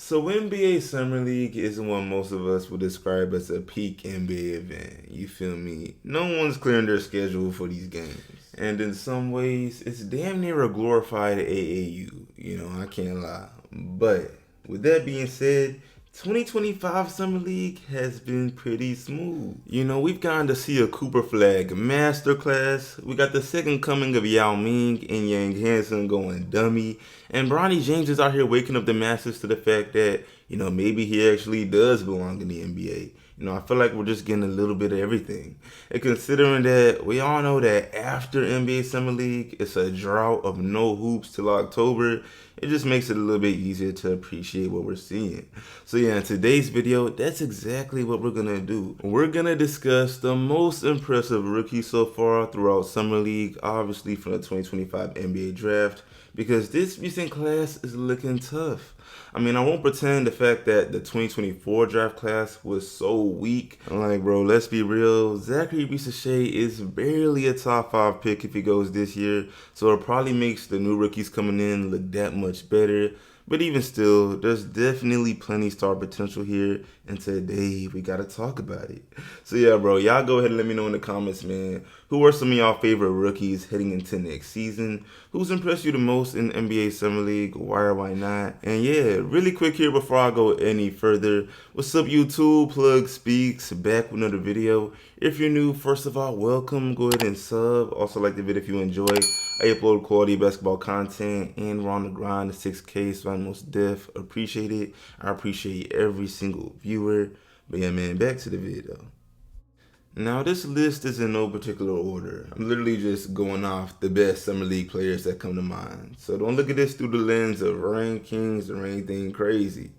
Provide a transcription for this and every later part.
So NBA Summer League isn't what most of us would describe as a peak NBA event. You feel me? No one's clearing their schedule for these games. And in some ways, it's damn near a glorified AAU. I can't lie. But with that being said, 2025 Summer League has been pretty smooth. We've gotten to see a Cooper Flagg masterclass. We got the second coming of Yao Ming and Yang Hansen going dummy. And Bronny James is out here waking up the masses to the fact that, maybe he actually does belong in the NBA. I feel like we're just getting a little bit of everything. And considering that we all know that after NBA Summer League, it's a drought of no hoops till October, it just makes it a little bit easier to appreciate what we're seeing. So yeah, in today's video, that's exactly what we're gonna do. We're gonna discuss the most impressive rookies so far throughout Summer League, obviously from the 2025 NBA Draft, because this recent class is looking tough. I won't pretend the fact that the 2024 draft class was so weak. Like, bro, let's be real. Zachary Bisachet is barely a top 5 pick if he goes this year, so it probably makes the new rookies coming in look that much better. But even still, there's definitely plenty star potential here, and today we gotta talk about it. So yeah, bro, y'all go ahead and let me know in the comments, man. Who are some of y'all favorite rookies heading into next season? Who's impressed you the most in NBA Summer League? Why or why not? And yeah, really quick here before I go any further. What's up, YouTube? Plug Speaks, back with another video. If you're new, first of all, welcome. Go ahead and sub. Also like the video if you enjoy. I upload quality basketball content and we're on the grind to 6K, so I most def appreciate it. I appreciate every single viewer. But yeah, man, back to the video. Now, this list is in no particular order. I'm literally just going off the best Summer League players that come to mind. So don't look at this through the lens of rankings or anything crazy.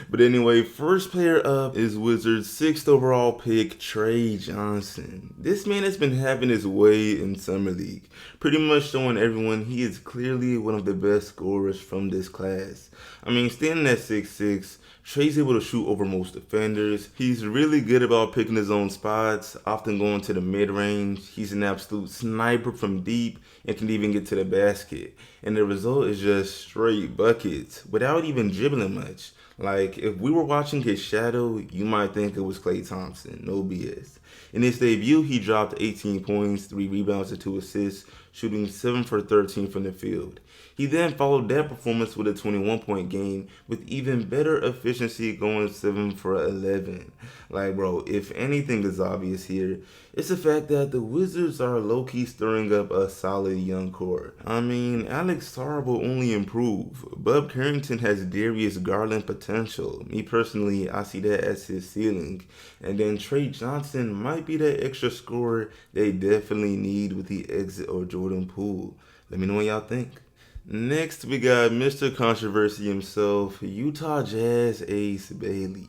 But anyway, first player up is Wizards' 6th overall pick, Tre Johnson. This man has been having his way in Summer League, pretty much showing everyone he is clearly one of the best scorers from this class. Standing at 6'6", Tre's able to shoot over most defenders. He's really good about picking his own spots, often going to the mid-range. He's an absolute sniper from deep and can even get to the basket. And the result is just straight buckets without even dribbling much. Like, if we were watching his shadow, you might think it was Klay Thompson, no BS. In his debut, he dropped 18 points, 3 rebounds, and 2 assists, shooting 7 for 13 from the field. He then followed that performance with a 21-point game with even better efficiency, going 7 for 11. Like, bro, if anything is obvious here, it's the fact that the Wizards are low-key stirring up a solid young core. Alex Sarr will only improve. Bub Carrington has Darius Garland potential. Me personally, I see that as his ceiling. And then Tre Johnson might be that extra scorer they definitely need with the exit of Jordan Poole. Let me know what y'all think. Next, we got Mr. Controversy himself, Utah Jazz Ace Bailey.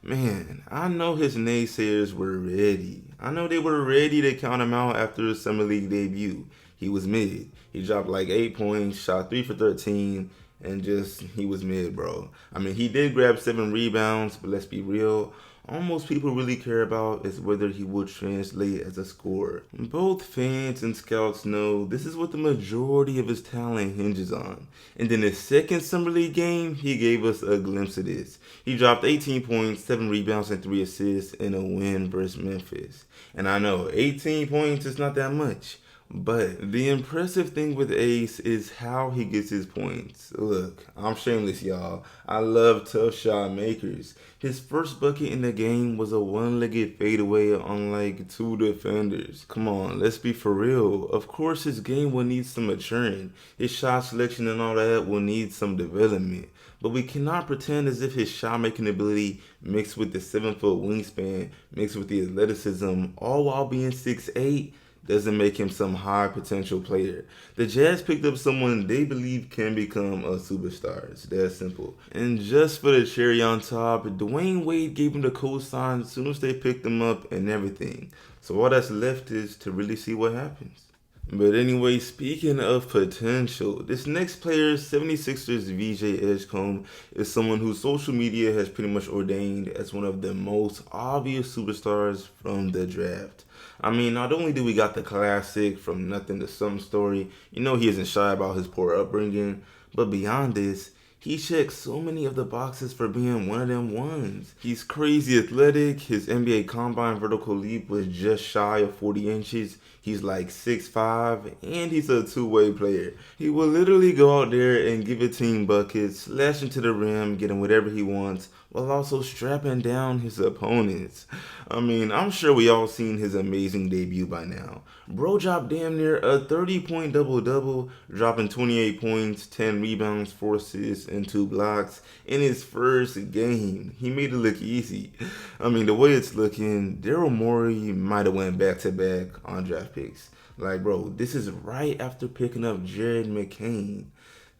Man, I know his naysayers were ready. I know they were ready to count him out after his Summer League debut. He was mid. He dropped like 8 points, shot 3 for 13, and he was mid, bro. He did grab 7 rebounds, but let's be real. All most people really care about is whether he will translate as a scorer. Both fans and scouts know this is what the majority of his talent hinges on. And in his second Summer League game, he gave us a glimpse of this. He dropped 18 points, 7 rebounds, and 3 assists in a win versus Memphis. And I know 18 points is not that much, but the impressive thing with Ace is how he gets his points. Look, I'm shameless, y'all. I love tough shot makers. His first bucket in the game was a one-legged fadeaway on like 2 defenders. Come on, let's be for real. Of course his game will need some maturing. His shot selection and all that will need some development. But we cannot pretend as if his shot-making ability mixed with the 7-foot wingspan, mixed with the athleticism, all while being 6'8", doesn't make him some high potential player. The Jazz picked up someone they believe can become a superstar. It's that simple. And just for the cherry on top, Dwayne Wade gave him the co-sign as soon as they picked him up and everything. So all that's left is to really see what happens. But anyway, speaking of potential, this next player, 76ers VJ Edgecombe, is someone whose social media has pretty much ordained as one of the most obvious superstars from the draft. Not only do we got the classic from nothing to some story, he isn't shy about his poor upbringing, but beyond this, He checks so many of the boxes for being one of them ones. He's crazy athletic. His NBA Combine vertical leap was just shy of 40 inches. He's like 6'5", and he's a two-way player. He will literally go out there and give a team buckets, slashing to the rim, getting whatever he wants, while also strapping down his opponents. I mean, I'm sure we all seen his amazing debut by now. Bro dropped damn near a 30-point double-double, dropping 28 points, 10 rebounds, 4 assists, and 2 blocks in his first game. He made it look easy. I mean, the way it's looking, Daryl Morey might have went back-to-back on draft picks. Like, bro, this is right after picking up Jared McCain.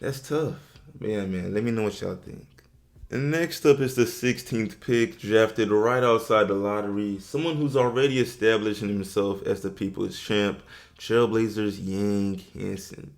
That's tough. Man, let me know what y'all think. And next up is the 16th pick, drafted right outside the lottery. Someone who's already establishing himself as the people's champ, Trailblazers Yang Hansen.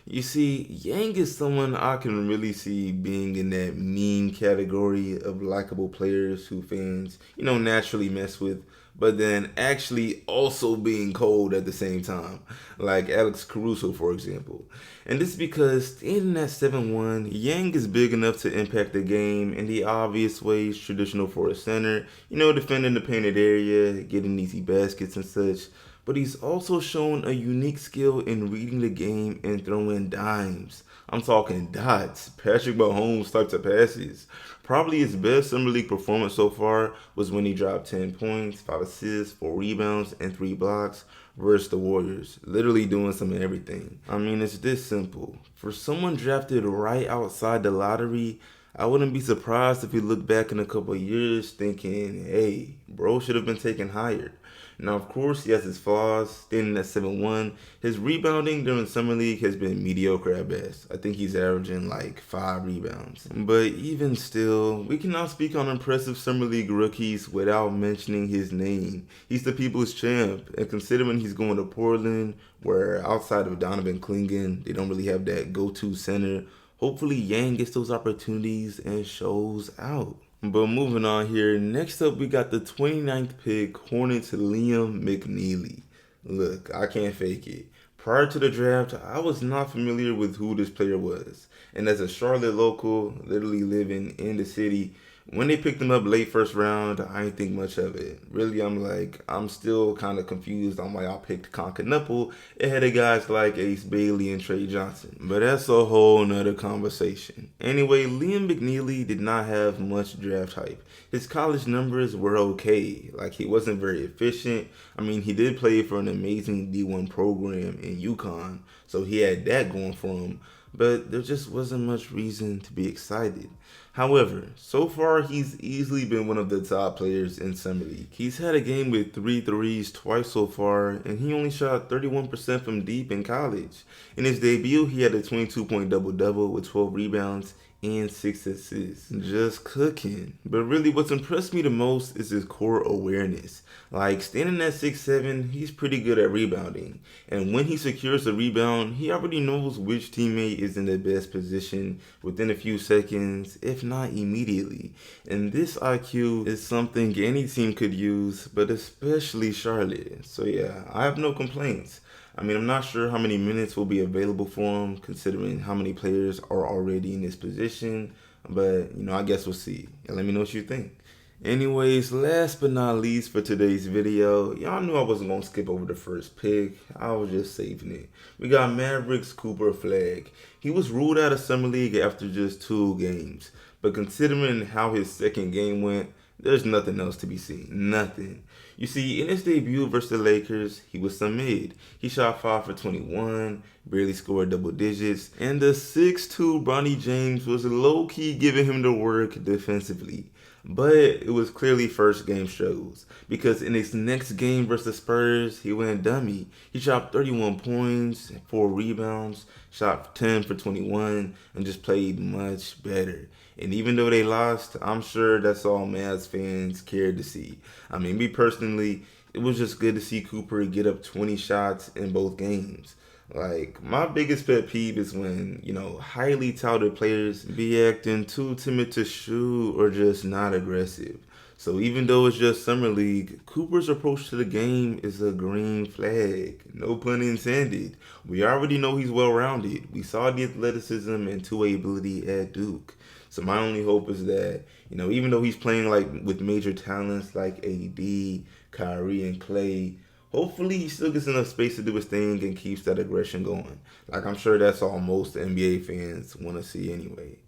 You see, Yang is someone I can really see being in that meme category of likable players who fans, naturally mess with, but then actually also being cold at the same time, like Alex Caruso, for example. And this is because standing at 7'1", Yang is big enough to impact the game in the obvious ways traditional for a center, defending the painted area, getting easy baskets and such. But he's also shown a unique skill in reading the game and throwing dimes. I'm talking dots, Patrick Mahomes types of passes. Probably his best Summer League performance so far was when he dropped 10 points, 5 assists, 4 rebounds, and 3 blocks versus the Warriors. Literally doing some of everything. I mean, it's this simple. For someone drafted right outside the lottery, I wouldn't be surprised if we look back in a couple of years thinking, hey, bro should have been taken higher. Now, of course, he has his flaws. Standing at 7'1", his rebounding during Summer League has been mediocre at best. I think he's averaging like 5 rebounds. But even still, we cannot speak on impressive Summer League rookies without mentioning his name. He's the people's champ, and considering he's going to Portland, where outside of Donovan Clingan, they don't really have that go-to center, hopefully Yang gets those opportunities and shows out. But moving on here, next up we got the 29th pick, Hornets Liam Mcneely. Look, I can't fake it. Prior to the draft, I was not familiar with who this player was. And as a Charlotte local, literally living in the city, when they picked him up late first round, I didn't think much of it. Really, I'm still kind of confused on why I picked Concanupple ahead of guys like Ace Bailey and Tre Johnson. But that's a whole nother conversation. Anyway, Liam Mcneely did not have much draft hype. His college numbers were okay. Like, he wasn't very efficient. I mean, he did play for an amazing D1 program in UConn, so he had that going for him. But there just wasn't much reason to be excited. However, so far he's easily been one of the top players in Summer League. He's had a game with 3 threes twice so far, and he only shot 31% from deep in college. In his debut, he had a 22-point double-double with 12 rebounds and 6 assists. Just cooking. But really what's impressed me the most is his core awareness. Like, standing at 6'7", he's pretty good at rebounding. And when he secures a rebound, he already knows which teammate is in the best position within a few seconds, if not immediately. And this IQ is something any team could use, but especially Charlotte. So yeah, I have no complaints. I mean, I'm not sure how many minutes will be available for him, considering how many players are already in this position. But, I guess we'll see. And let me know what you think. Anyways, last but not least for today's video, y'all knew I wasn't going to skip over the first pick. I was just saving it. We got Mavericks Cooper Flagg. He was ruled out of Summer League after just 2 games. But considering how his second game went, there's nothing else to be seen. Nothing. You see, in his debut versus the Lakers, he was some mid. He shot 5 for 21, barely scored double digits, and the 6'2" Bronny James was low-key giving him the work defensively. But it was clearly first game struggles, because in his next game versus the Spurs, he went dummy. He shot 31 points, 4 rebounds, shot 10 for 21, and just played much better. And even though they lost, I'm sure that's all Mavs fans cared to see. I mean, me personally, it was just good to see Cooper get up 20 shots in both games. Like, my biggest pet peeve is when, highly touted players be acting too timid to shoot or just not aggressive. So even though it's just Summer League, Cooper's approach to the game is a green flag. No pun intended. We already know he's well-rounded. We saw the athleticism and two-way ability at Duke. So my only hope is that, even though he's playing like with major talents like AD, Kyrie, and Clay, hopefully he still gets enough space to do his thing and keeps that aggression going. Like I'm sure that's all most NBA fans want to see anyway.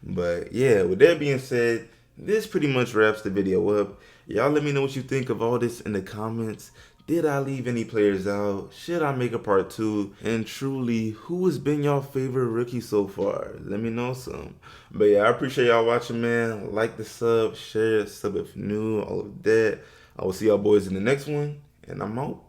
But yeah, with that being said, this pretty much wraps the video up. Y'all let me know what you think of all this in the comments. Did I leave any players out? Should I make a part 2? And truly, who has been your favorite rookie so far? Let me know some. But yeah, I appreciate y'all watching, man. Like the sub, share, sub if new, all of that. I will see y'all boys in the next one, and I'm out.